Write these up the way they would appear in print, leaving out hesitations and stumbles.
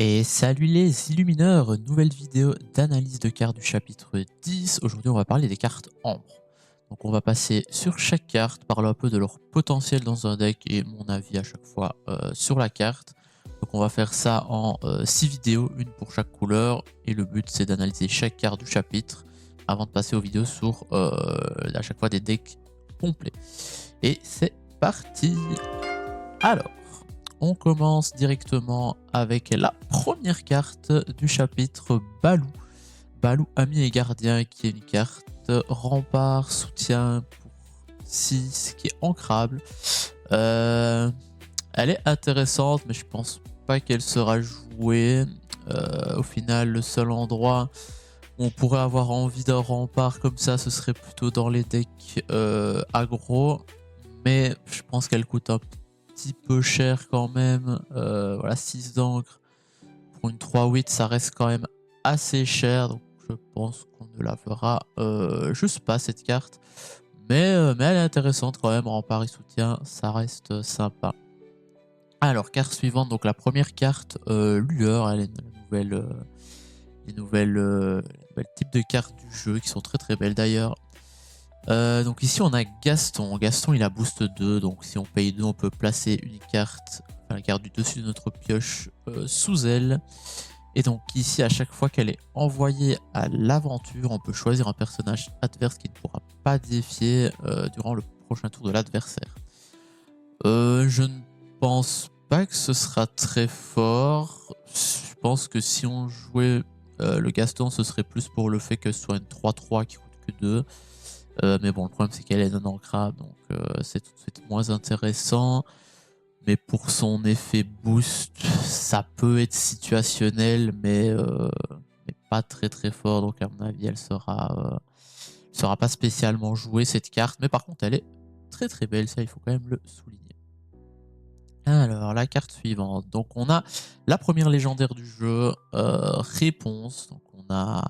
Et salut les illumineurs, nouvelle vidéo d'analyse de cartes du chapitre 10. Aujourd'hui on va parler des cartes Ambre. Donc on va passer sur chaque carte, parler un peu de leur potentiel dans un deck et mon avis à chaque fois sur la carte. Donc on va faire ça en 6 vidéos, une pour chaque couleur. Et le but c'est d'analyser chaque carte du chapitre avant de passer aux vidéos sur à chaque fois des decks complets. Et c'est parti. Alors, on commence directement avec la première carte du chapitre Balou. Balou, ami et gardien, qui est une carte rempart, soutien pour 6, qui est ancrable. Elle est intéressante, mais je pense pas qu'elle sera jouée. Au final, le seul endroit où on pourrait avoir envie d'un rempart comme ça, ce serait plutôt dans les decks aggro. Mais je pense qu'elle coûte un petit peu cher quand même. Voilà, 6 d'encre pour une 3-8, ça reste quand même assez cher. Donc je pense qu'on ne la verra juste pas cette carte. Mais elle est intéressante quand même. Rempart et soutien, ça reste sympa. Alors, carte suivante. Donc la première carte, Lueur. Elle est une nouvelle, les nouvelles types de cartes du jeu qui sont très très belles d'ailleurs. Donc ici on a Gaston. Gaston il a boost 2, donc si on paye 2 on peut placer une carte, enfin la carte du dessus de notre pioche sous elle. Et donc ici à chaque fois qu'elle est envoyée à l'aventure, on peut choisir un personnage adverse qui ne pourra pas défier durant le prochain tour de l'adversaire. Je ne pense pas que ce sera très fort. Je pense que si on jouait le Gaston, ce serait plus pour le fait que ce soit une 3-3 qui coûte que 2. Mais bon, le problème c'est qu'elle est non ancrable, donc c'est tout de suite moins intéressant. Mais pour son effet boost, ça peut être situationnel, mais pas très très fort. Donc à mon avis, elle sera pas spécialement jouée cette carte. Mais par contre, elle est très très belle, ça il faut quand même le souligner. Alors, la carte suivante. Donc on a la première légendaire du jeu, Réponse. Donc on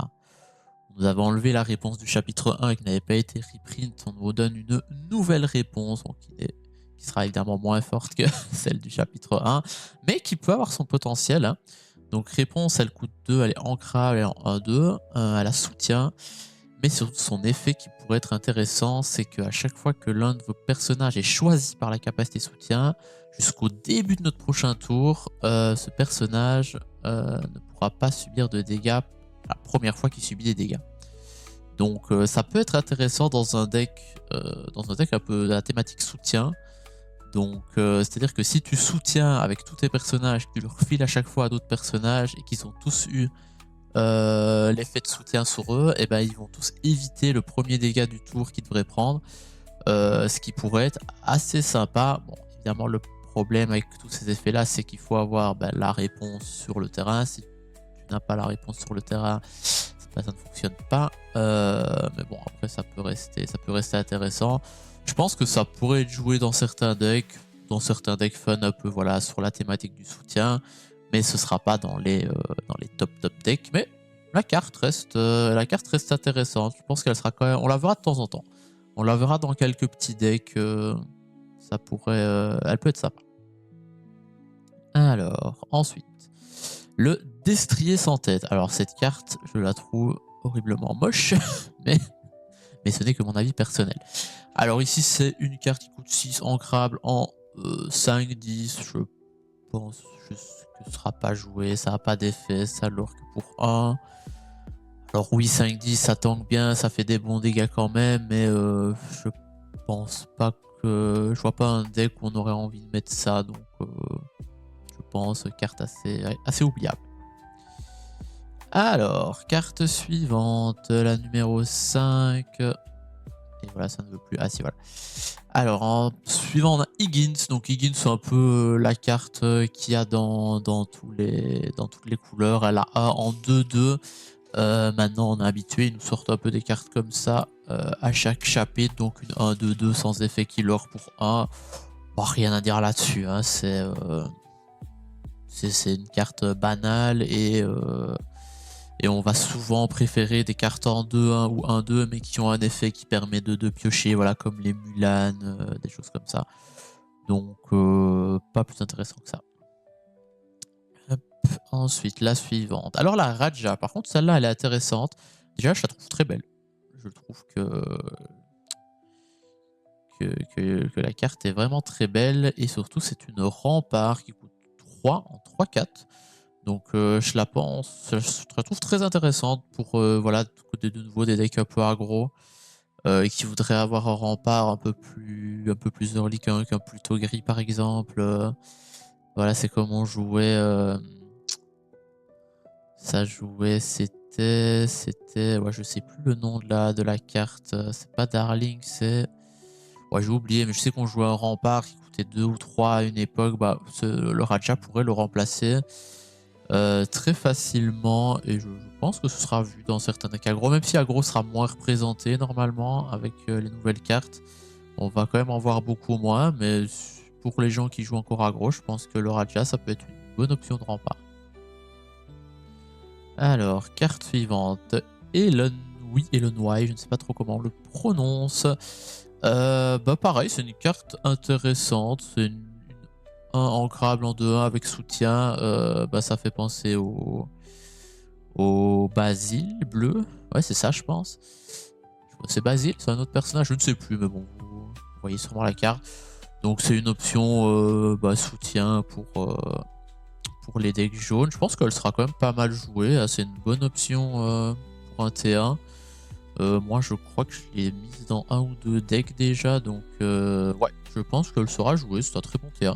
nous avait enlevé la réponse du chapitre 1 et qui n'avait pas été reprint. On nous donne une nouvelle réponse, donc qui sera évidemment moins forte que celle du chapitre 1, mais qui peut avoir son potentiel, hein. Donc réponse, elle coûte 2, elle est ancrable, elle est en 1-2, elle a soutien, mais surtout son effet qui pourrait être intéressant, c'est qu'à chaque fois que l'un de vos personnages est choisi par la capacité soutien, jusqu'au début de notre prochain tour, ce personnage ne pourra pas subir de dégâts la première fois qu'il subit des dégâts. Donc ça peut être intéressant dans un deck un peu de la thématique soutien. Donc c'est-à-dire que si tu soutiens avec tous tes personnages, tu leur files à chaque fois à d'autres personnages et qu'ils ont tous eu l'effet de soutien sur eux, et ben ils vont tous éviter le premier dégât du tour qu'ils devraient prendre. Ce qui pourrait être assez sympa. Bon, évidemment le problème avec tous ces effets là, c'est qu'il faut avoir la réponse sur le terrain. Si tu n'as pas la réponse sur le terrain, ça ne fonctionne pas. Mais bon, après ça peut rester intéressant. Je pense que ça pourrait être joué dans certains decks fun un peu voilà sur la thématique du soutien, mais ce sera pas dans les top decks. Mais la carte reste intéressante. Je pense qu'elle sera quand même, on la verra de temps en temps. On la verra dans quelques petits decks. Ça pourrait, elle peut être sympa. Alors ensuite. Le destrier sans tête. Alors cette carte, je la trouve horriblement moche, mais, mais ce n'est que mon avis personnel. Alors ici, c'est une carte qui coûte 6 ancrable en 5-10. Je pense juste que ce sera pas joué, ça n'a pas d'effet, ça alors que pour 1. Alors oui, 5-10, ça tank bien, ça fait des bons dégâts quand même, mais je pense pas que... Je vois pas un deck où on aurait envie de mettre ça, donc je pense carte assez oubliable. Alors, carte suivante, la numéro 5. Et voilà, ça ne veut plus. Ah si, voilà. Alors, en suivant, on a Higgins. Donc Higgins, c'est un peu la carte qu'il y a dans toutes les couleurs. Elle a A en 2-2. Maintenant, on est habitué, ils nous sortent un peu des cartes comme ça à chaque chapitre. Donc une 1-2-2 sans effet killer pour 1. Bon, rien à dire là-dessus, hein. C'est une carte banale et on va souvent préférer des cartes en 2-1 ou 1-2, mais qui ont un effet qui permet de piocher, voilà, comme les Mulan, des choses comme ça. Donc, pas plus intéressant que ça. Hop. Ensuite, la suivante. Alors la Raja, par contre, celle-là, elle est intéressante. Déjà, je la trouve très belle. Je trouve que la carte est vraiment très belle. Et surtout, c'est une rempart qui coûte 3 en 3-4. Donc je la trouve très intéressante pour voilà, de nouveau des decks un peu aggro et qui voudraient avoir un rempart un peu plus early qu'un plutôt gris par exemple. Voilà, c'est comme on jouait. Ça jouait, ouais, je sais plus le nom de la carte. C'est pas Darling, c'est. Ouais, j'ai oublié, mais je sais qu'on jouait un rempart qui coûtait 2 ou 3 à une époque. Bah, le Raja pourrait le remplacer très facilement et je pense que ce sera vu dans certains decks aggro, même si aggro sera moins représenté normalement avec les nouvelles cartes. On va quand même en voir beaucoup moins, mais pour les gens qui jouent encore aggro, je pense que le Raja ça peut être une bonne option de rempart. Alors, carte suivante. Elon, oui, Elon Y, je ne sais pas trop comment on le prononce. Bah pareil, c'est une carte intéressante. C'est un ancrable en 2-1 avec soutien. Bah ça fait penser au Basile bleu. Ouais, c'est ça, je pense. C'est Basile, c'est un autre personnage, je ne sais plus, mais bon, vous voyez sûrement la carte. Donc c'est une option bah, soutien pour les decks jaunes. Je pense qu'elle sera quand même pas mal jouée. C'est une bonne option pour un T1. Moi, je crois que je l'ai mise dans un ou deux decks déjà. Donc, ouais, je pense qu'elle sera jouée. C'est un très bon T1.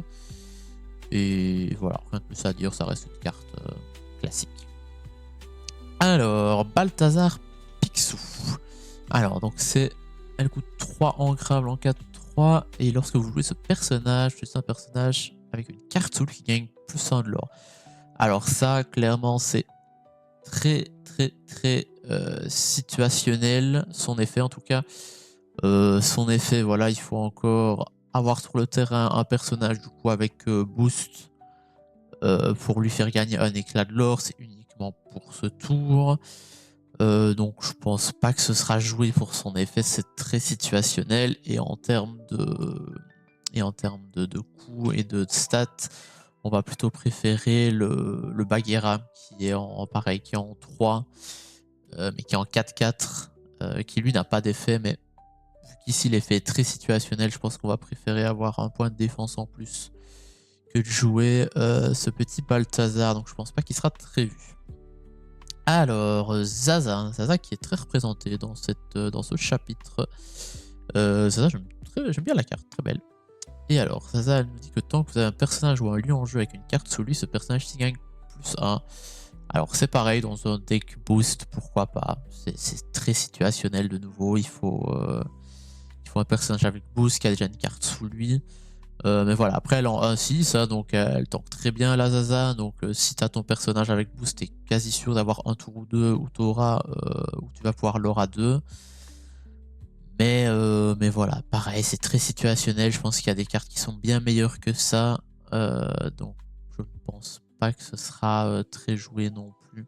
Et voilà, rien de plus à dire. Ça reste une carte classique. Alors, Balthazar Picsou. Alors, donc elle coûte 3 ancrables en 4-3. Et lorsque vous jouez ce personnage, c'est un personnage avec une carte soul qui gagne plus 1 de l'or. Alors ça, clairement, c'est très situationnel, son effet en tout cas. Son effet, voilà, il faut encore avoir sur le terrain un personnage du coup avec boost pour lui faire gagner un éclat de l'or, c'est uniquement pour ce tour. Donc je pense pas que ce sera joué pour son effet, c'est très situationnel et en termes de coûts et de stats, on va plutôt préférer le Bagheera qui est en pareil, qui est en 3, mais qui est en 4-4, qui lui n'a pas d'effet, mais vu qu'ici l'effet est très situationnel, je pense qu'on va préférer avoir un point de défense en plus que de jouer ce petit Balthazar, donc je pense pas qu'il sera très vu. Alors, Zaza qui est très représenté dans ce chapitre. Zaza, j'aime bien la carte, très belle. Et alors, Zaza, elle nous dit que tant que vous avez un personnage ou un lieu en jeu avec une carte sous lui, ce personnage s'y gagne plus 1. Alors, c'est pareil, dans un deck boost, pourquoi pas. C'est très situationnel de nouveau. Il faut un personnage avec boost qui a déjà une carte sous lui. Mais voilà, après elle en 1-6, hein, donc elle tank très bien la Zaza. Donc si t'as ton personnage avec boost, t'es quasi sûr d'avoir un tour ou deux où où tu vas pouvoir l'aura 2. Mais voilà, pareil, c'est très situationnel. Je pense qu'il y a des cartes qui sont bien meilleures que ça. Donc je pense pas que ce sera très joué non plus.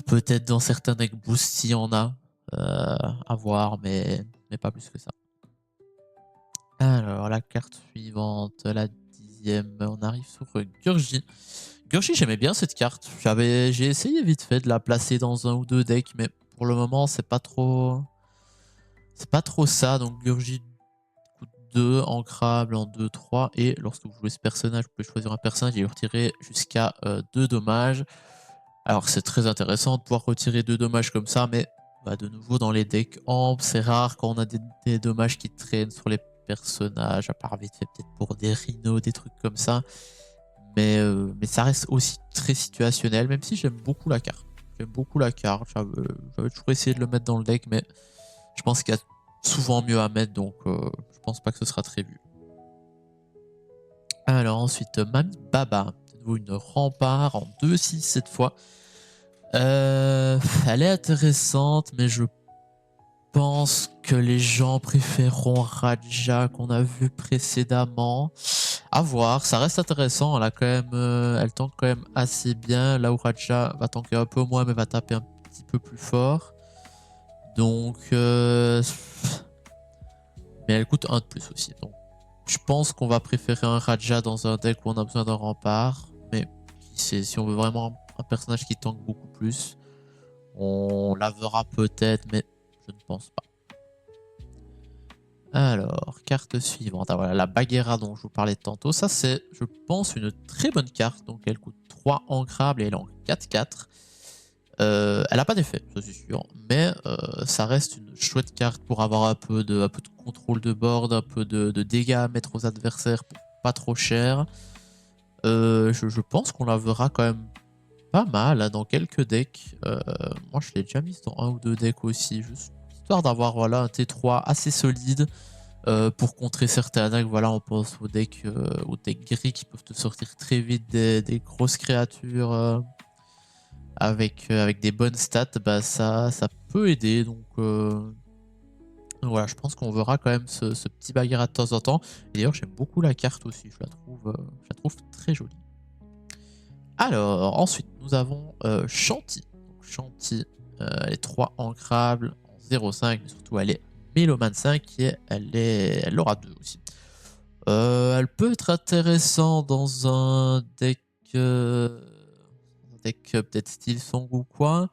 Peut-être dans certains decks boost s'il y en a à voir, mais pas plus que ça. Alors, la carte suivante, la 10e, on arrive sur Gurgi. Gurgi, j'aimais bien cette carte. J'ai essayé vite fait de la placer dans un ou deux decks, mais pour le moment, c'est pas trop ça. Donc, Gurgi coûte 2, ancrable en 2-3. Et lorsque vous jouez ce personnage, vous pouvez choisir un personnage et lui retirer jusqu'à 2 dommages. Alors, c'est très intéressant de pouvoir retirer 2 dommages comme ça, mais bah, de nouveau, dans les decks amp, c'est rare quand on a des dommages qui traînent sur les personnages, à part vite fait peut-être pour des rhinos, des trucs comme ça. Mais ça reste aussi très situationnel, même si j'aime beaucoup la carte. J'aime beaucoup la carte, j'avais toujours essayé de le mettre dans le deck, mais je pense qu'il y a souvent mieux à mettre, donc je pense pas que ce sera très vu. Alors ensuite, Mami Baba, de nouveau une rempart en 2-6 cette fois. Elle est intéressante, mais je pense que les gens préféreront Raja qu'on a vu précédemment. À voir, ça reste intéressant. Elle tank quand même assez bien. Là où Raja va tanker un peu moins, mais va taper un petit peu plus fort. Donc, mais elle coûte 1 de plus aussi. Donc, je pense qu'on va préférer un Raja dans un deck où on a besoin d'un rempart. Mais qui si on veut vraiment un personnage qui tank beaucoup plus, on la verra peut-être, mais je ne pense pas. Alors, carte suivante. Ah, voilà, la Bagheera dont je vous parlais tantôt. Ça, c'est, je pense, une très bonne carte. Donc, elle coûte 3 ancrables et elle est en 4-4. Elle n'a pas d'effet, ça c'est sûr. Mais ça reste une chouette carte pour avoir un peu de contrôle de board, un peu de dégâts à mettre aux adversaires pour pas trop cher. Je pense qu'on la verra quand même pas mal hein, dans quelques decks. Moi, je l'ai déjà mise dans un ou deux decks aussi, juste histoire d'avoir voilà, un T3 assez solide pour contrer certains decks. Voilà, on pense aux decks gris qui peuvent te sortir très vite des grosses créatures avec des bonnes stats. Bah, ça peut aider. Donc voilà, je pense qu'on verra quand même ce petit Bagheera de temps en temps. D'ailleurs, j'aime beaucoup la carte aussi, je la trouve très jolie. Alors, ensuite, nous avons Shanti. Donc, Shanti, elle est 3 ancrables en 0,5, mais surtout elle est Mélomane 5 et elle aura 2 aussi. Elle peut être intéressante dans un deck, peut-être style Song ou quoi.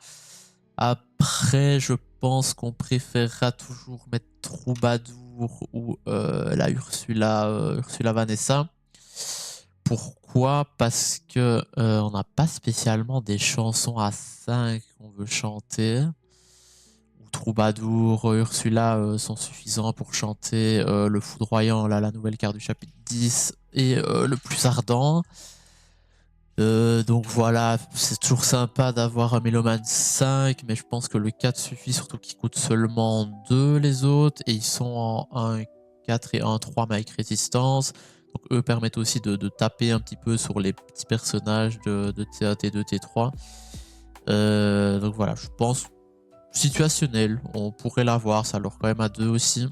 Après, je pense qu'on préférera toujours mettre Troubadour ou la Ursula Vanessa. Pourquoi? Parce que on n'a pas spécialement des chansons à 5 qu'on veut chanter. Ou Troubadour, Ursula sont suffisants pour chanter le foudroyant, là, la nouvelle carte du chapitre 10, et le plus ardent. Donc voilà, c'est toujours sympa d'avoir un Mélomane 5, mais je pense que le 4 suffit, surtout qu'il coûte seulement 2 les autres, et ils sont en 1, 4 et 1, 3 mais avec résistance. Donc eux permettent aussi de taper un petit peu sur les petits personnages de T1, T2, T3. Donc voilà, je pense situationnel, on pourrait l'avoir, ça leur quand même à 2 aussi.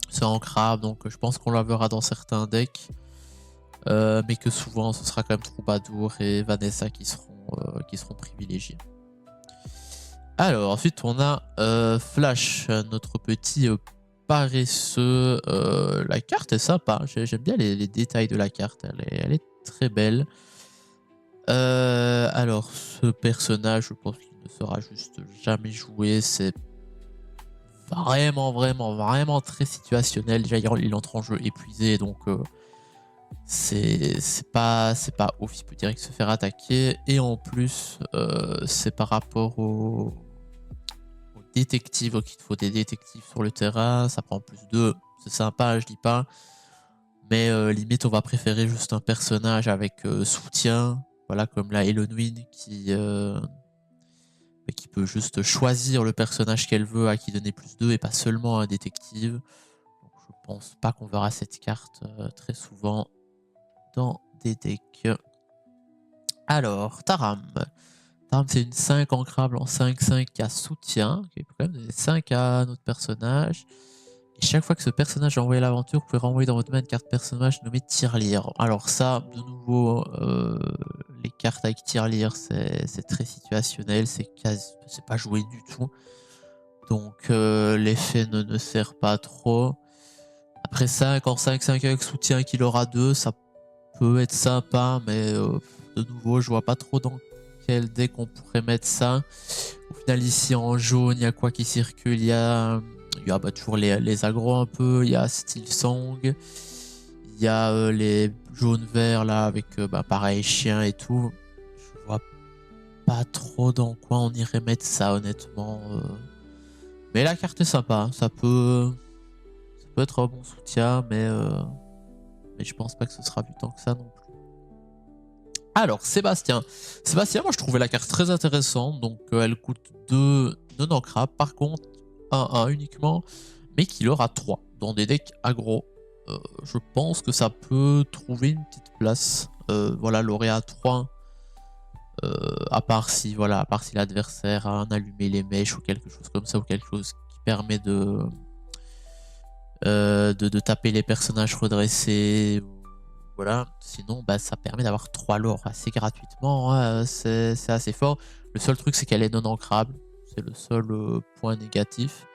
C'est en crabe, donc je pense qu'on la verra dans certains decks. Mais que souvent ce sera quand même Troubadour et Vanessa qui seront privilégiés. Alors ensuite on a Flash, notre petit paresseux. La carte est sympa, j'aime bien les détails de la carte, elle est très belle. Alors ce personnage, je pense qu'il ne sera juste jamais joué, c'est vraiment très situationnel. Déjà il entre en jeu épuisé, donc c'est pas ouf, il peut direct se faire attaquer, et en plus c'est par rapport aux détectives, donc il te faut des détectives sur le terrain, ça prend plus 2, c'est sympa, je dis pas, mais limite on va préférer juste un personnage avec soutien, voilà, comme la Elenwyn qui peut juste choisir le personnage qu'elle veut à qui donner plus 2 et pas seulement un détective. Donc je pense pas qu'on verra cette carte très souvent dans des decks. Alors, Taram. Taram, c'est une 5 ancrable en 5-5 qui a soutien, qui peut quand même donner 5 à notre personnage. Et chaque fois que ce personnage a envoyé l'aventure, vous pouvez renvoyer dans votre main une carte personnage nommée Tirelire. Alors ça, de nouveau, les cartes avec Tirelire, c'est très situationnel, c'est pas joué du tout. Donc l'effet ne sert pas trop. Après 5 en 5-5 avec soutien qu'il aura 2, ça peut être sympa, mais de nouveau, je vois pas trop dans quel deck on pourrait mettre ça. Au final, ici en jaune, il y a quoi qui circule? Il y a bah, toujours les agros un peu, il y a Steel Song, il y a les jaunes verts là avec bah, pareil chien et tout. Je vois pas trop dans quoi on irait mettre ça honnêtement. Mais la carte est sympa, hein. Ça peut être un bon soutien, mais je pense pas que ce sera vu tant que ça non plus. Alors, Sébastien. Sébastien, moi je trouvais la carte très intéressante. Donc, elle coûte 2 non ancrables. Par contre, 1 uniquement, mais qu'il aura 3 dans des decks aggro. Je pense que ça peut trouver une petite place. Voilà, lauréat 3. À part si l'adversaire a un allumé les mèches ou quelque chose comme ça, ou quelque chose qui permet de taper les personnages redressés. Voilà, sinon bah, ça permet d'avoir 3 lore assez gratuitement, hein. C'est assez fort. Le seul truc c'est qu'elle est non ancrable, c'est le seul point négatif.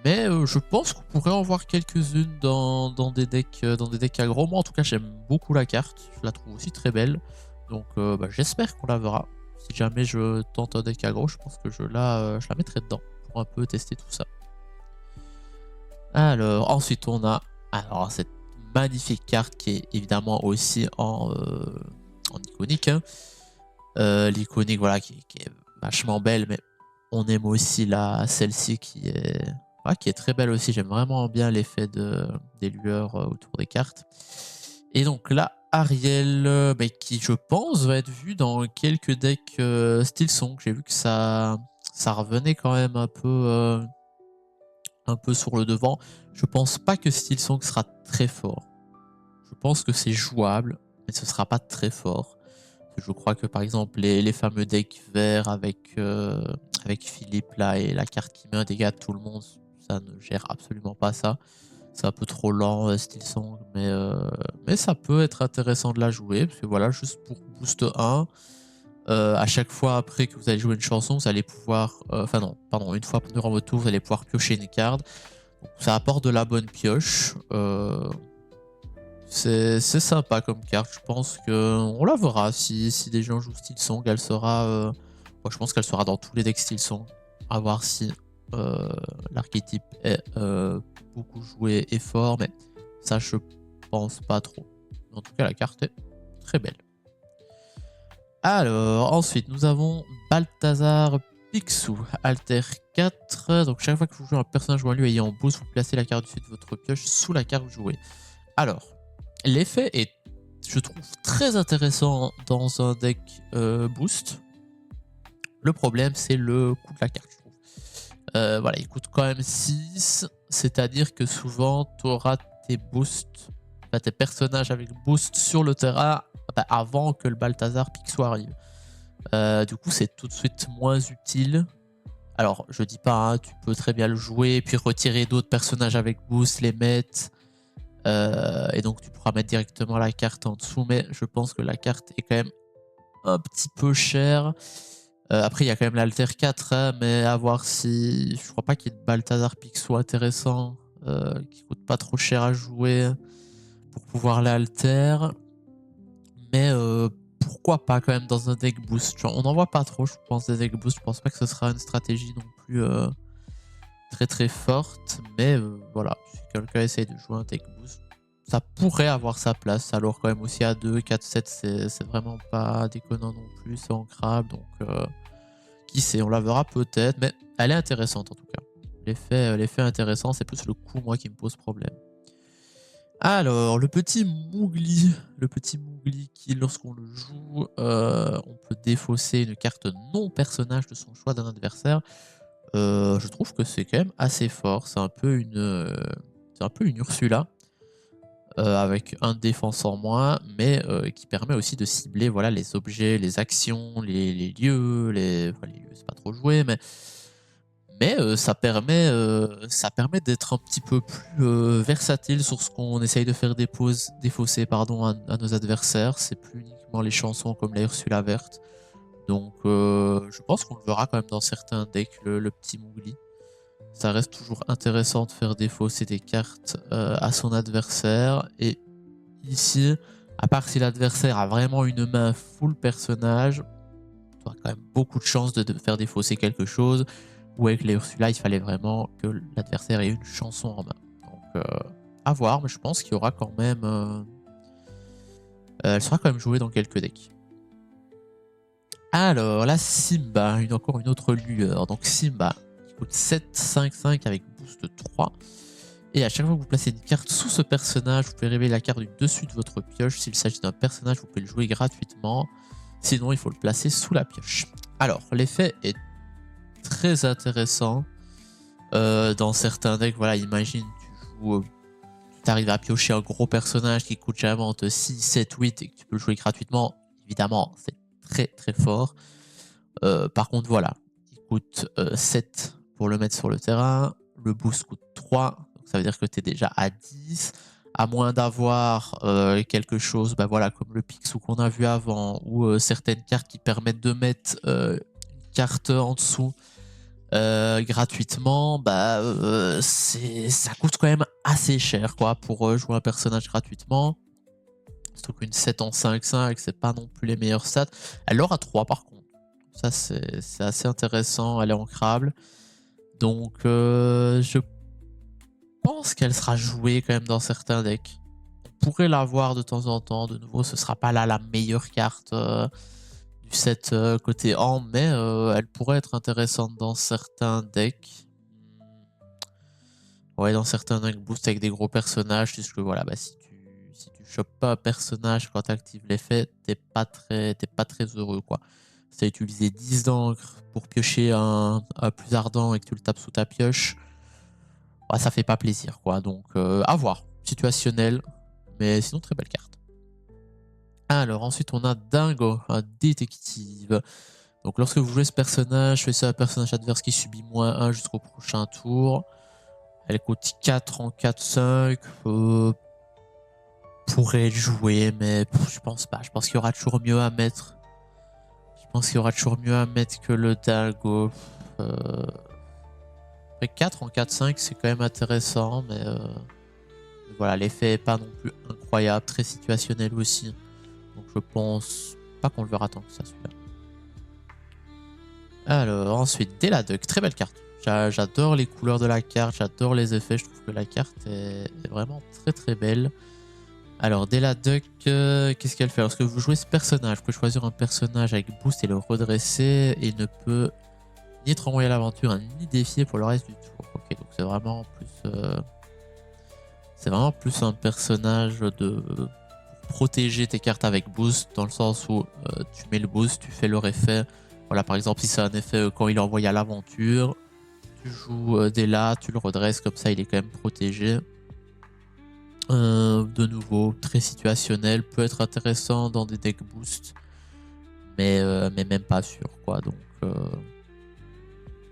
Mais je pense qu'on pourrait en voir quelques-unes dans des decks aggro. Moi en tout cas j'aime beaucoup la carte, je la trouve aussi très belle. Donc j'espère qu'on la verra. Si jamais je tente un deck aggro, je pense que je la mettrai dedans pour un peu tester tout ça. Alors, ensuite on a cette magnifique carte qui est évidemment aussi en iconique. Hein. L'iconique, voilà, qui est vachement belle, mais on aime aussi celle-ci qui est très belle aussi. J'aime vraiment bien l'effet des lueurs autour des cartes. Et donc là, Ariel, qui je pense va être vu dans quelques decks Stillsong. J'ai vu que ça revenait quand même un peu sur le devant. Je pense pas que Stillsong sera très fort. Je pense que c'est jouable, mais ce sera pas très fort. Je crois que par exemple les fameux decks verts avec Philippe là et la carte qui met un dégât de tout le monde, ça ne gère absolument pas ça. C'est un peu trop lent Stillsong, mais ça peut être intéressant de la jouer, parce que voilà, juste pour boost 1, à chaque fois après que vous allez jouer une chanson, vous allez pouvoir, enfin non, pardon, une fois durant votre tour, vous allez pouvoir piocher une carte. Donc, ça apporte de la bonne pioche. C'est sympa comme carte. Je pense qu'on la verra si des gens jouent Stillsong. Elle sera. Je pense qu'elle sera dans tous les decks Stillsong. À voir si l'archétype est beaucoup joué et fort. Mais ça, je pense pas trop. En tout cas, la carte est très belle. Alors, ensuite, nous avons Balthazar Picsou, Alter 4. Donc, chaque fois que vous jouez un personnage ou un lieu ayant boost, vous placez la carte du dessus de votre pioche sous la carte que vous jouez. Alors, l'effet est, je trouve, très intéressant dans un deck boost. Le problème, c'est le coût de la carte, je trouve. Voilà, il coûte quand même 6, c'est-à-dire que souvent, tu auras tes boosts, tes personnages avec boost sur le terrain avant que le Balthazar Picsou arrive. Du coup, c'est tout de suite moins utile. Alors, je dis pas, hein, tu peux très bien le jouer, puis retirer d'autres personnages avec boost, les mettre. Et donc tu pourras mettre directement la carte en dessous, mais je pense que la carte est quand même un petit peu chère. Après il y a quand même l'Alter 4, hein, mais à voir si... Je crois pas qu'il y ait de Balthazar Picsou intéressant, qui coûte pas trop cher à jouer pour pouvoir l'alter. Mais pourquoi pas quand même dans un deck boost. Genre, on n'en voit pas trop, je pense, des deck boost. Je pense pas que ce sera une stratégie non plus très très forte, mais voilà, si quelqu'un essaye de jouer un deck boost, ça pourrait avoir sa place. Alors quand même aussi à 2, 4, 7, c'est vraiment pas déconnant non plus, c'est ancrable, donc qui sait, on la verra peut-être, mais elle est intéressante en tout cas. L'effet intéressant, c'est plus le coup moi qui me pose problème. Alors, le petit Mougli qui, lorsqu'on le joue, on peut défausser une carte non personnage de son choix d'un adversaire. Je trouve que c'est quand même assez fort. C'est un peu une Ursula avec un défense en moins, mais qui permet aussi de cibler voilà, les objets, les actions, les lieux. Les lieux, c'est pas trop joué, mais ça permet d'être un petit peu plus versatile sur ce qu'on essaye de faire défausser à nos adversaires. C'est plus uniquement les chansons comme la Ursula verte. Donc je pense qu'on le verra quand même dans certains decks, le petit Mougli. Ça reste toujours intéressant de faire défausser des cartes à son adversaire. Et ici, à part si l'adversaire a vraiment une main full personnage, tu as quand même beaucoup de chances de faire défausser quelque chose. Ou avec les Ursula, il fallait vraiment que l'adversaire ait une chanson en main. Donc à voir, mais je pense qu'il y aura quand même... elle sera quand même jouée dans quelques decks. Alors, la Simba, encore une autre lueur. Donc Simba, qui coûte 7, 5, 5 avec boost 3. Et à chaque fois que vous placez une carte sous ce personnage, vous pouvez révéler la carte du dessus de votre pioche. S'il s'agit d'un personnage, vous pouvez le jouer gratuitement. Sinon, il faut le placer sous la pioche. Alors, l'effet est très intéressant. Dans certains decks, voilà, imagine, tu arrives à piocher un gros personnage qui coûte généralement entre 6, 7, 8 et que tu peux le jouer gratuitement. Évidemment, c'est très très fort. Par contre, voilà, il coûte 7 pour le mettre sur le terrain. Le boost coûte 3, donc ça veut dire que tu es déjà à 10. À moins d'avoir quelque chose voilà, comme le Picsou qu'on a vu avant, ou certaines cartes qui permettent de mettre une carte en dessous gratuitement, ça coûte quand même assez cher quoi, pour jouer un personnage gratuitement. Surtout qu'une 7 en 5-5, c'est pas non plus les meilleurs stats. Elle aura 3 par contre. Ça, c'est assez intéressant. Elle est ancrable. Donc, je pense qu'elle sera jouée quand même dans certains decks. On pourrait la voir de temps en temps. De nouveau, ce sera pas là la meilleure carte du set côté Ambre, mais elle pourrait être intéressante dans certains decks. Ouais, dans certains decks boost avec des gros personnages, puisque voilà, bah, si tu chopes pas un personnage quand tu actives l'effet, t'es pas très heureux, quoi. Si t'as utilisé 10 d'encre pour piocher un plus ardent et que tu le tapes sous ta pioche, bah, ça fait pas plaisir, quoi. Donc, à voir. Situationnel, mais sinon, très belle carte. Alors, ensuite, on a Dingo, un détective. Donc, lorsque vous jouez ce personnage, choisissez un personnage adverse qui subit -1 jusqu'au prochain tour. Elle coûte 4 en 4-5. Pourrait être jouée, mais je pense pas. Je pense qu'il y aura toujours mieux à mettre. Je pense qu'il y aura toujours mieux à mettre que le Dingo. Après 4 en 4-5, c'est quand même intéressant, mais voilà, l'effet est pas non plus incroyable, très situationnel aussi. Donc je pense pas qu'on le verra tant que ça, celui-là. Alors, ensuite, Deladuck, très belle carte. J'adore les couleurs de la carte, j'adore les effets, je trouve que la carte est vraiment très belle. Alors, Deladuck, qu'est-ce qu'elle fait? Lorsque vous jouez ce personnage, vous pouvez choisir un personnage avec boost et le redresser, et il ne peut ni être envoyé à l'aventure, ni défier pour le reste du tour. Ok, donc c'est vraiment plus un personnage de protéger tes cartes avec boost, dans le sens où tu mets le boost, tu fais leur effet. Voilà, par exemple, si c'est un effet quand il est envoyé à l'aventure, tu joues Dela, tu le redresses, comme ça il est quand même protégé. De nouveau, très situationnel, peut être intéressant dans des decks boost, mais même pas sûr, quoi. Donc,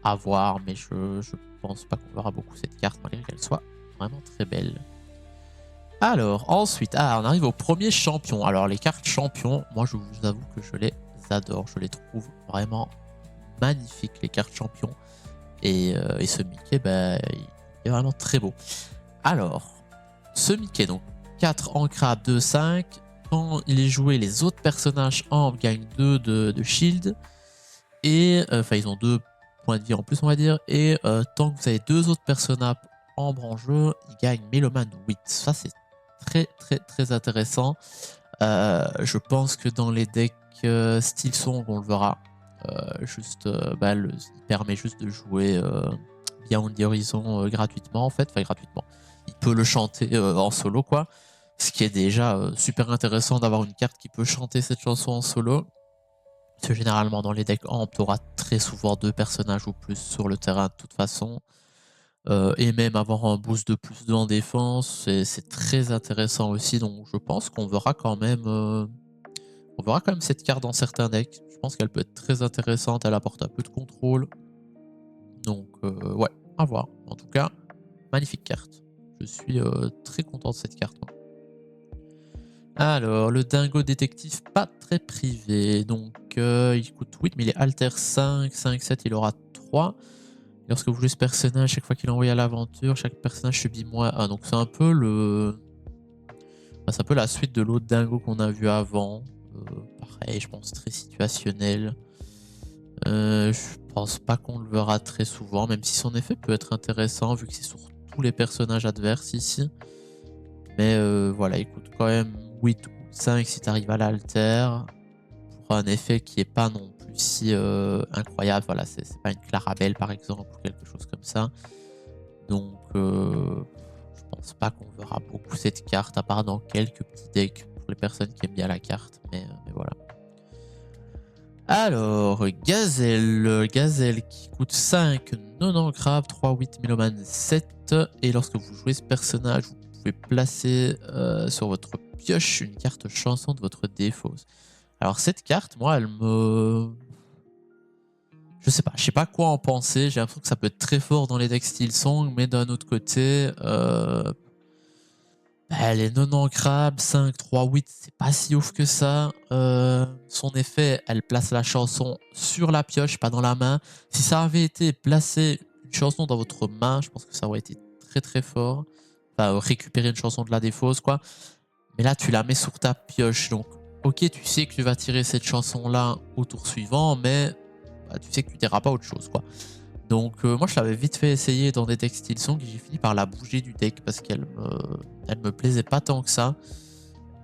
à voir, mais je pense pas qu'on verra beaucoup cette carte, malgré qu'elle soit vraiment très belle. Alors, ensuite, on arrive au premier champion. Alors, les cartes champions, moi, je vous avoue que je les adore. Je les trouve vraiment magnifiques, les cartes champions. Et ce Mickey, bah, il est vraiment très beau. Alors, ce Mickey, donc 4 ancrables, 2-5. Quand il est joué, les autres personnages Ambre gagnent 2 de shield. Et, enfin, ils ont 2 points de vie en plus, on va dire. Et tant que vous avez 2 autres personnages Ambre en jeu, ils gagnent Meloman 8. Ça, c'est très intéressant. Je pense que dans les decks Steel Song, on le verra. Il permet juste de jouer Beyond the Horizon gratuitement, en fait. Enfin, gratuitement. Il peut le chanter en solo, quoi. Ce qui est déjà super intéressant d'avoir une carte qui peut chanter cette chanson en solo. Parce que généralement, dans les decks Amp, tu auras très souvent 2 personnages ou plus sur le terrain de toute façon. Et même avoir un boost de +2 en défense, c'est très intéressant aussi. Donc je pense qu'on verra quand même cette carte dans certains decks. Je pense qu'elle peut être très intéressante, elle apporte un peu de contrôle. Donc ouais, à voir. En tout cas, magnifique carte. Je suis très content de cette carte, moi. Alors, le Dingo détective, pas très privé. Donc il coûte 8, mais il est alter 5, 5, 7, il aura 3. Lorsque vous jouez ce personnage, chaque fois qu'il est envoyé à l'aventure, chaque personnage subit -1. Donc c'est un peu c'est un peu la suite de l'autre Dingo qu'on a vu avant. Pareil, je pense très situationnel. Je pense pas qu'on le verra très souvent, même si son effet peut être intéressant vu que c'est sur tous les personnages adverses ici. Mais voilà, il coûte quand même 8 ou 5 si tu arrives à l'alter. Pour un effet qui est pas non plus si incroyable. Voilà, c'est pas une Clarabelle par exemple ou quelque chose comme ça. Donc je pense pas qu'on verra beaucoup cette carte à part dans quelques petits decks pour les personnes qui aiment bien la carte. Mais voilà. Alors, Gazelle qui coûte 5, non ancrable, 3, 8, Meloman 7. Et lorsque vous jouez ce personnage, vous pouvez placer sur votre pioche une carte chanson de votre défausse. Alors cette carte, moi, elle me... Je sais pas quoi en penser. J'ai l'impression que ça peut être très fort dans les decks Steel Song, mais d'un autre côté, elle est non ancrable, 5, 3, 8, c'est pas si ouf que ça. Son effet, elle place la chanson sur la pioche, pas dans la main. Si ça avait été placer une chanson dans votre main, je pense que ça aurait été très fort. Enfin, récupérer une chanson de la défausse, quoi. Mais là, tu la mets sur ta pioche. Donc, ok, tu sais que tu vas tirer cette chanson-là au tour suivant, mais bah, tu sais que tu n'iras pas à autre chose, quoi. Donc, moi, je l'avais vite fait essayer dans des decks Steel Song et j'ai fini par la bouger du deck parce elle me plaisait pas tant que ça.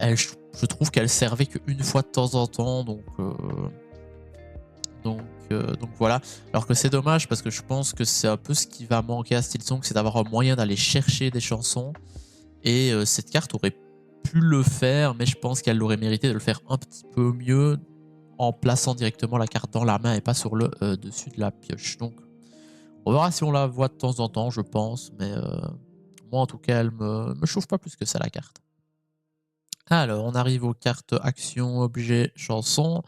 Je trouve qu'elle servait qu'une fois de temps en temps, donc voilà. Alors que c'est dommage parce que je pense que c'est un peu ce qui va manquer à Steel Song, c'est d'avoir un moyen d'aller chercher des chansons. Et cette carte aurait pu le faire, mais je pense qu'elle aurait mérité de le faire un petit peu mieux en plaçant directement la carte dans la main et pas sur le dessus de la pioche. Donc on verra si on la voit de temps en temps, je pense, mais moi en tout cas, elle me chauffe pas plus que ça la carte. Alors, on arrive aux cartes action, objet, chanson.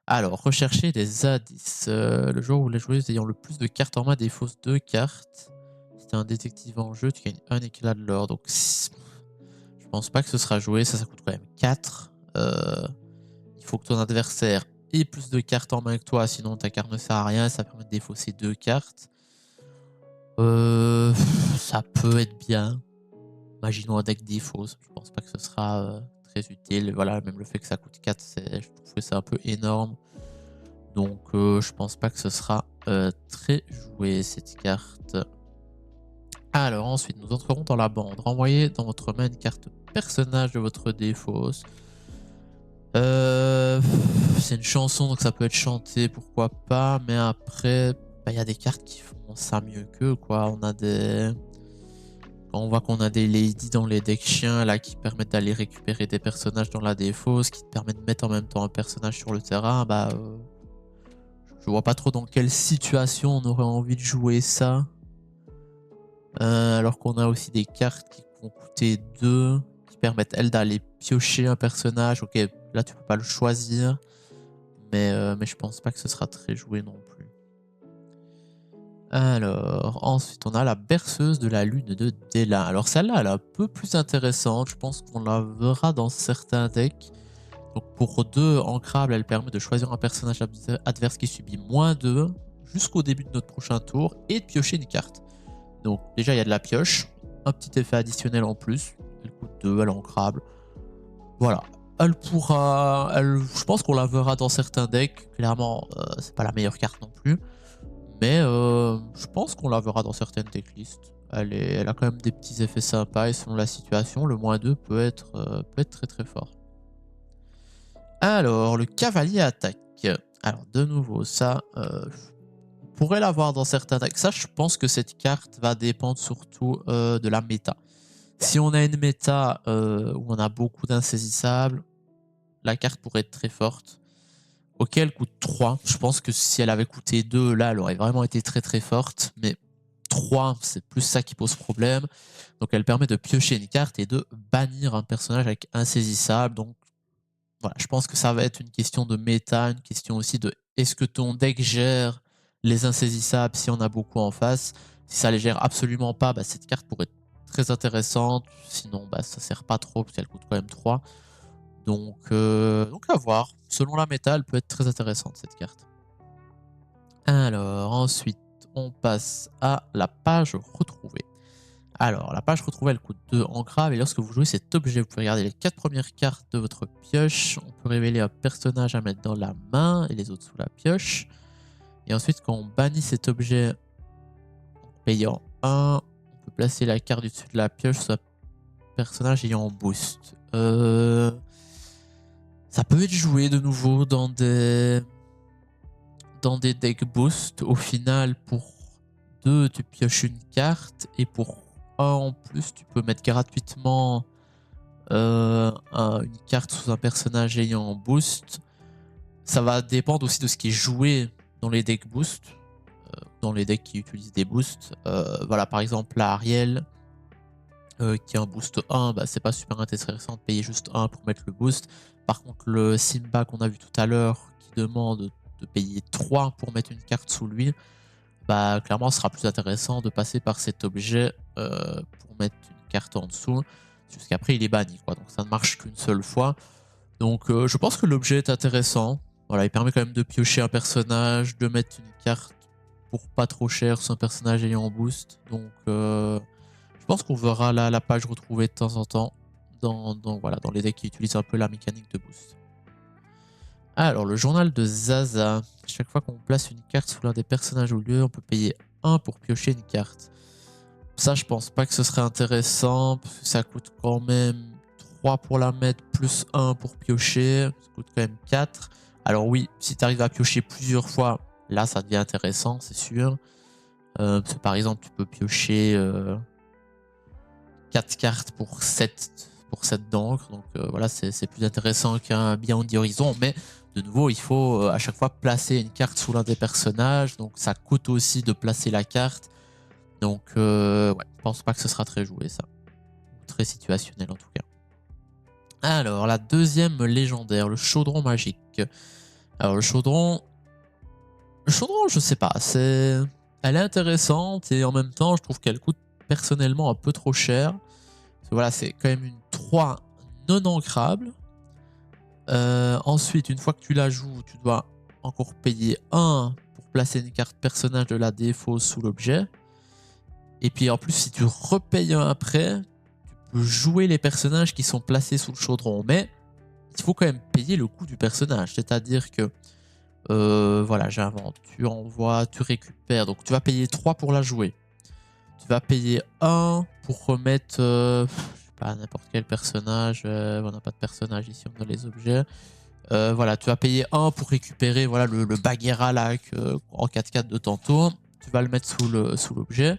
Alors, rechercher des indices. Le jour où les joueuses ayant le plus de cartes en main défaussent 2 cartes. Si t'es un détective en jeu, tu gagnes un éclat de l'or. Donc, je pense pas que ce sera joué. Ça coûte quand même 4. Il faut que ton adversaire ait plus de cartes en main que toi, sinon ta carte ne sert à rien. Ça permet de défausser 2 cartes. Ça peut être bien. Imaginons un deck défausse. Je pense pas que ce sera très utile. Voilà, même le fait que ça coûte 4, je trouve que c'est un peu énorme. Donc je pense pas que ce sera très joué cette carte. Alors ensuite, nous entrerons dans la bande. Renvoyez dans votre main une carte personnage de votre défausse. C'est une chanson, donc ça peut être chanté, pourquoi pas. Mais après, bah, y a des cartes qui font ça mieux qu'eux, quoi. Quand on voit qu'on a des ladies dans les decks chiens là qui permettent d'aller récupérer des personnages dans la défausse, qui te permettent de mettre en même temps un personnage sur le terrain, bah je vois pas trop dans quelle situation on aurait envie de jouer ça. Alors qu'on a aussi des cartes qui vont coûter 2, qui permettent elles d'aller piocher un personnage. Ok, là tu peux pas le choisir, mais je pense pas que ce sera très joué non plus. Alors, ensuite, on a la berceuse de la lune de Dela. Alors, celle-là, elle est un peu plus intéressante. Je pense qu'on la verra dans certains decks. Donc, pour 2 ancrables, elle permet de choisir un personnage adverse qui subit -2 jusqu'au début de notre prochain tour et de piocher une carte. Donc, déjà, il y a de la pioche. Un petit effet additionnel en plus. Elle coûte 2, elle est ancrable. Voilà. Je pense qu'on la verra dans certains decks. Clairement, c'est pas la meilleure carte non plus. Mais je pense qu'on la verra dans certaines decklists. Elle a quand même des petits effets sympas et selon la situation, le -2 peut être très très fort. Alors, le cavalier attaque. Alors, de nouveau, ça, on pourrait l'avoir dans certains decks. Ça, je pense que cette carte va dépendre surtout de la méta. Si on a une méta où on a beaucoup d'insaisissables, la carte pourrait être très forte. Ok, elle coûte 3. Je pense que si elle avait coûté 2, là, elle aurait vraiment été très très forte. Mais 3, c'est plus ça qui pose problème. Donc elle permet de piocher une carte et de bannir un personnage avec insaisissable. Donc voilà, je pense que ça va être une question de méta, une question aussi de est-ce que ton deck gère les insaisissables si on a beaucoup en face. Si ça les gère absolument pas, bah, cette carte pourrait être très intéressante. Sinon, bah, ça sert pas trop parce qu'elle coûte quand même 3. Donc à voir. Selon la méta, elle peut être très intéressante cette carte. Alors ensuite, on passe à la page retrouvée. Alors la page retrouvée, elle coûte 2 en grave et lorsque vous jouez cet objet, vous pouvez regarder les 4 premières cartes de votre pioche. On peut révéler un personnage à mettre dans la main et les autres sous la pioche. Et ensuite, quand on bannit cet objet en payant 1, on peut placer la carte du dessus de la pioche sur un personnage ayant boost. Ça peut être joué de nouveau dans des decks boost. Au final, pour 2, tu pioches une carte. Et pour 1 en plus, tu peux mettre gratuitement une carte sous un personnage ayant boost. Ça va dépendre aussi de ce qui est joué dans les decks boost. Dans les decks qui utilisent des boosts. Voilà, par exemple, la Ariel. Qui a un boost 1, bah, c'est pas super intéressant de payer juste 1 pour mettre le boost. Par contre, le Simba qu'on a vu tout à l'heure, qui demande de payer 3 pour mettre une carte sous lui, bah clairement, ce sera plus intéressant de passer par cet objet pour mettre une carte en dessous, jusqu'après il est banni, quoi. Donc ça ne marche qu'une seule fois. Donc je pense que l'objet est intéressant. Voilà, il permet quand même de piocher un personnage, de mettre une carte pour pas trop cher sur un personnage ayant boost. Donc je pense qu'on verra la page retrouvée de temps en temps. voilà, dans les decks qui utilisent un peu la mécanique de boost. Alors, le journal de Zaza. Chaque fois qu'on place une carte sous l'un des personnages au lieu, on peut payer 1 pour piocher une carte. Ça, je pense pas que ce serait intéressant, parce que ça coûte quand même 3 pour la mettre, plus 1 pour piocher. Ça coûte quand même 4. Alors oui, si tu arrives à piocher plusieurs fois, là, ça devient intéressant, c'est sûr. Parce que par exemple, tu peux piocher 4 cartes pour 7 d'encre. Donc voilà, c'est plus intéressant qu'un Beyond the Horizon. Mais de nouveau, il faut à chaque fois placer une carte sous l'un des personnages. Donc ça coûte aussi de placer la carte. Donc ouais, je pense pas que ce sera très joué ça. Très situationnel en tout cas. Alors, la deuxième légendaire, le chaudron magique. Alors le chaudron, je sais pas, elle est intéressante et en même temps, je trouve qu'elle coûte personnellement un peu trop cher. Parce que voilà, c'est quand même une 3 non ancrable. Ensuite, une fois que tu la joues, tu dois encore payer 1 pour placer une carte personnage de la défausse sous l'objet. Et puis en plus, si tu repayes un après, tu peux jouer les personnages qui sont placés sous le chaudron. Mais il faut quand même payer le coût du personnage. C'est-à-dire que voilà, j'invente, tu envoies, tu récupères. Donc tu vas payer 3 pour la jouer. Tu vas payer 1 pour remettre, je sais pas, n'importe quel personnage. On n'a pas de personnage ici, on a les objets. Voilà, tu vas payer 1 pour récupérer voilà, le Bagheera là, en 4-4 de tantôt. Tu vas le mettre sous l'objet.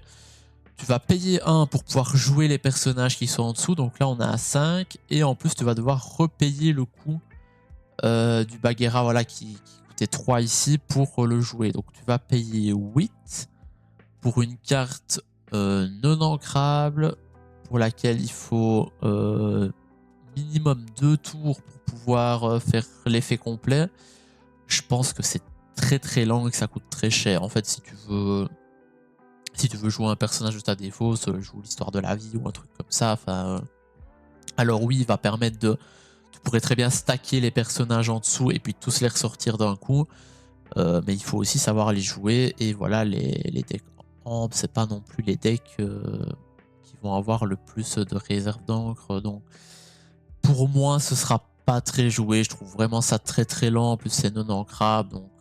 Tu vas payer 1 pour pouvoir jouer les personnages qui sont en dessous. Donc là, on a 5. Et en plus, tu vas devoir repayer le coût du Bagheera voilà, qui coûtait 3 ici pour le jouer. Donc tu vas payer 8 pour une carte non ancrable pour laquelle il faut minimum 2 tours pour pouvoir faire l'effet complet. Je pense que c'est très très lent et que ça coûte très cher. En fait, si tu veux jouer un personnage de ta défausse, joue l'histoire de la vie ou un truc comme ça, enfin, alors oui, il va permettre de... Tu pourrais très bien stacker les personnages en dessous et puis tous les ressortir d'un coup. Mais il faut aussi savoir les jouer. Et voilà, les decks amp, c'est pas non plus les decks qui vont avoir le plus de réserve d'encre. Donc pour moi, ce sera pas très joué. Je trouve vraiment ça très très lent. En plus, c'est non ancrable. Donc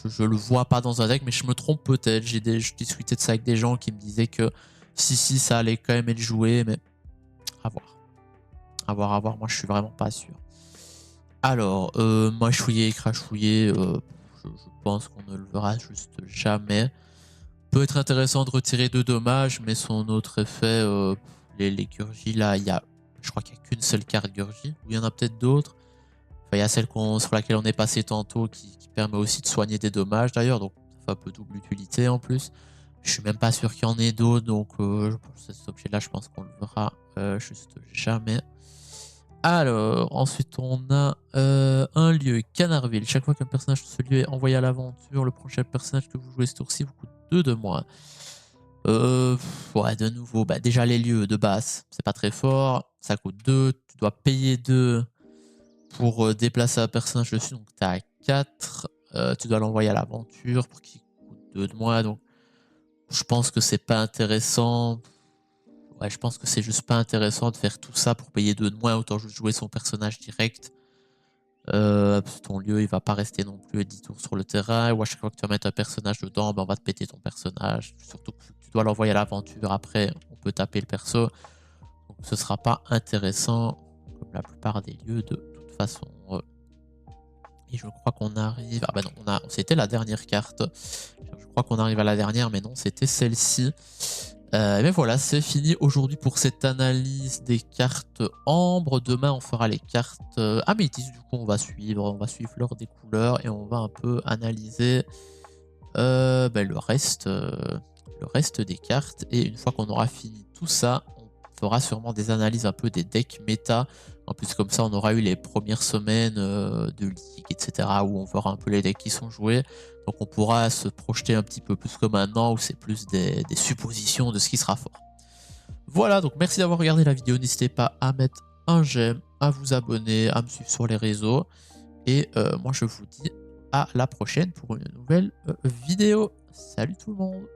je le vois pas dans un deck, mais je me trompe peut-être. Je discutais de ça avec des gens qui me disaient que si, ça allait quand même être joué. Mais à voir. À voir, à voir. Moi, je suis vraiment pas sûr. Alors, mâchouiller et crachouiller, je pense qu'on ne le verra juste jamais. Peut être intéressant de retirer 2 dommages, mais son autre effet, les Gurgis, là, je crois qu'il n'y a qu'une seule carte Gurgi, ou il y en a peut-être d'autres. Enfin, il y a celle sur laquelle on est passé tantôt qui permet aussi de soigner des dommages d'ailleurs, donc ça fait un peu double utilité en plus. Je suis même pas sûr qu'il y en ait d'autres, donc pour cet objet-là, je pense qu'on le verra juste jamais. Alors, ensuite on a un lieu, Canardville. Chaque fois qu'un personnage de ce lieu est envoyé à l'aventure, le prochain personnage que vous jouez ce tour-ci vous coûte 2 de moins. Ouais, de nouveau, bah, déjà les lieux de base, c'est pas très fort. Ça coûte 2, tu dois payer 2 pour déplacer un personnage dessus, donc t'es à 4. Tu dois l'envoyer à l'aventure pour qu'il coûte 2 de moins. Donc je pense que c'est pas intéressant. Ouais, je pense que c'est juste pas intéressant de faire tout ça pour payer 2 de moins, autant juste jouer son personnage direct. Ton lieu, il va pas rester non plus 10 tours sur le terrain, ou à chaque fois que tu vas mettre un personnage dedans, ben on va te péter ton personnage. Surtout que tu dois l'envoyer à l'aventure après, on peut taper le perso. Donc ce sera pas intéressant, comme la plupart des lieux de toute façon. Et je crois qu'on arrive... Ah bah non, c'était la dernière carte. Je crois qu'on arrive à la dernière, mais non, c'était celle-ci. Mais voilà, c'est fini aujourd'hui pour cette analyse des cartes ambre. Demain, on fera les cartes améthyste. Du coup, on va suivre l'ordre des couleurs et on va un peu analyser le reste des cartes. Et une fois qu'on aura fini tout ça, on fera sûrement des analyses un peu des decks méta. En plus, comme ça, on aura eu les premières semaines de ligue, etc. où on verra un peu les decks qui sont joués. Donc on pourra se projeter un petit peu plus que maintenant, où c'est plus des suppositions de ce qui sera fort. Voilà, donc merci d'avoir regardé la vidéo. N'hésitez pas à mettre un j'aime, à vous abonner, à me suivre sur les réseaux. Et moi, je vous dis à la prochaine pour une nouvelle vidéo. Salut tout le monde!